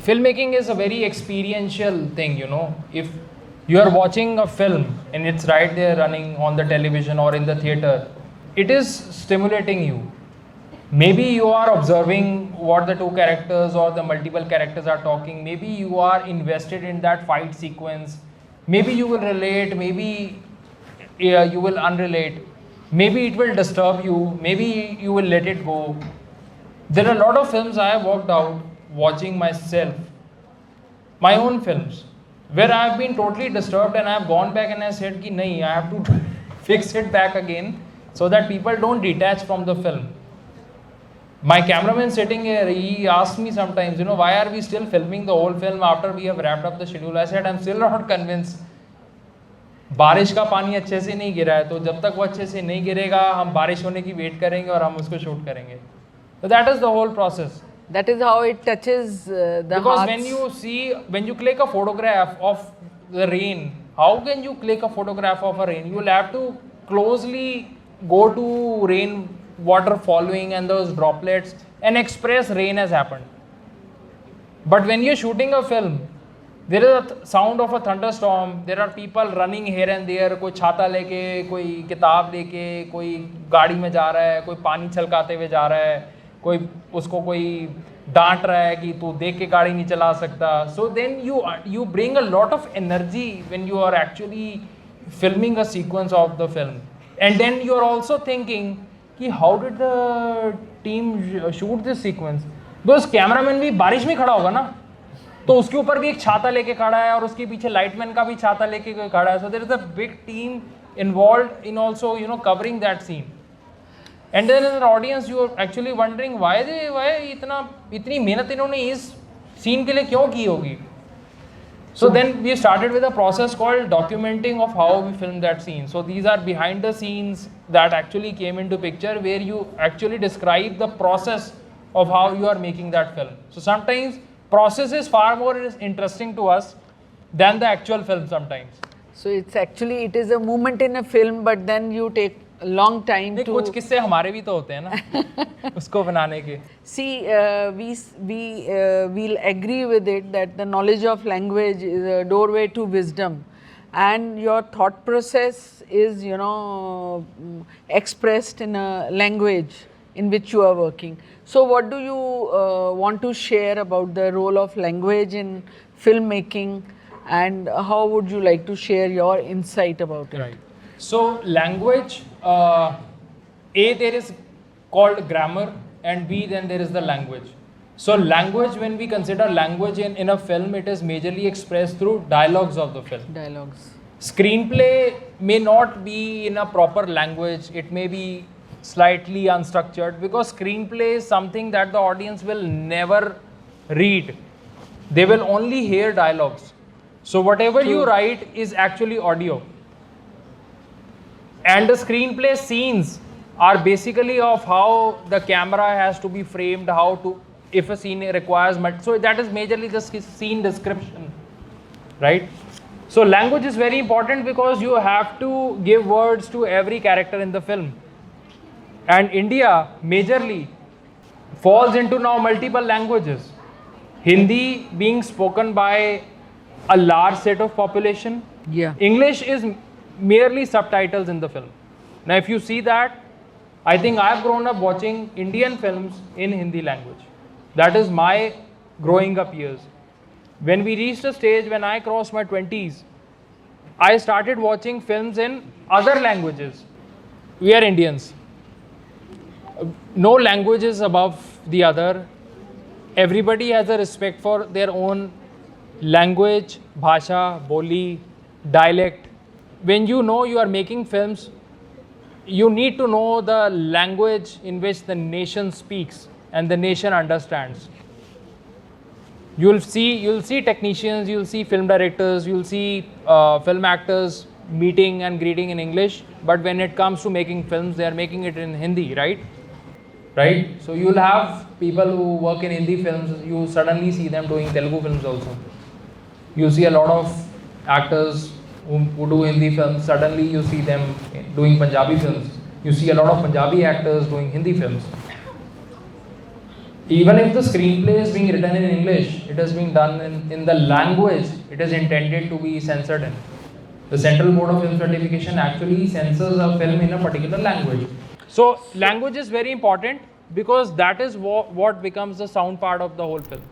filmmaking is a very experiential thing, you know. If you are watching a film and it's right there running on the television or in the theater, it is stimulating you. Maybe you are observing what the two characters or the multiple characters are talking. Maybe you are invested in that fight sequence. Maybe you will relate, maybe you will unrelate. Maybe it will disturb you, maybe you will let it go. There are a lot of films I have walked out watching myself, my own films, where I have been totally disturbed and I have gone back and I said, ki, nahi, I have to fix it back again so that people don't detach from the film. My cameraman sitting here, he asked me sometimes, you know, why are we still filming the whole film after we have wrapped up the schedule? I said, I'm still not convinced. बारिश का पानी अच्छे से नहीं गिरा है, तो जब तक वो अच्छे से नहीं गिरेगा हम बारिश होने की वेट करेंगे और हम उसको शूट करेंगे. So that is the whole process. That is how it touches the because hearts. when you click a photograph of the rain, how can you click a photograph of a rain? You will have to closely go to rain water following and those droplets and express rain has happened. But when you're shooting a film, there is a sound of a thunderstorm, there are people running here and there, कोई छाता लेके, कोई किताब लेके, कोई गाड़ी में जा रहा है, कोई पानी छलकाते हुए जा रहा है, कोई उसको कोई डांट रहा है कि तू देख के गाड़ी नहीं चला सकता. So then you bring a lot of energy when you are actually filming a sequence of the film. And then you are also thinking कि how did the team shoot this sequence? Because cameraman भी बारिश में खड़ा होगा ना, तो उसके ऊपर भी एक छाता लेके खड़ा है और उसके पीछे लाइटमैन का भी छाता लेके खड़ा है. So there is a big team involved in also, you know, covering that scene. And then as an audience you are actually wondering why इतनी मेहनत इन्होंने इस scene के लिए क्यों की होगी. So then we started with a process called documenting of how we filmed that scene. So these are behind the scenes that actually came into picture, where you actually describe the process of how you are making that film. So sometimes process is far more interesting to us than the actual film sometimes. So it is a moment in a film, but then you take a long time to. कुछ किस्से हमारे भी तो होते हैं ना उसको बनाने के. See, we'll agree with it that the knowledge of language is a doorway to wisdom, and your thought process is, you know, expressed in a language in which you are working. So what do you want to share about the role of language in filmmaking, and how would you like to share your insight about it? Right. So language, A, there is called grammar, and B, then there is the language. So language, when we consider language in a film, it is majorly expressed through dialogues of the film. Dialogues. Screenplay may not be in a proper language, it may be slightly unstructured, because screenplay is something that the audience will never read. They will only hear dialogues. So whatever you write is actually audio. And the screenplay scenes are basically of how the camera has to be framed, how to, if a scene requires, so that is majorly the scene description, right? So language is very important because you have to give words to every character in the film. And India majorly falls into now multiple languages. Hindi being spoken by a large set of population. Yeah. English is merely subtitles in the film. Now if you see that, I think I've grown up watching Indian films in Hindi language. That is my growing up years. When we reached a stage when I crossed my 20s, I started watching films in other languages. We are Indians. No language is above the other. Everybody has a respect for their own language, bhasha, boli, dialect. When you know you are making films, you need to know the language in which the nation speaks and the nation understands. You'll see technicians, you'll see film directors, you'll see film actors meeting and greeting in English, but when it comes to making films, they are making it in Hindi, right? So you'll have people who work in Hindi films, you suddenly see them doing Telugu films also. You see a lot of actors who do Hindi films, suddenly you see them doing Punjabi films. You see a lot of Punjabi actors doing Hindi films. Even if the screenplay is being written in English, it is being done in the language it is intended to be censored in. The Central Board of Film Certification actually censors a film in a particular language. So language is very important because that is what becomes the sound part of the whole film.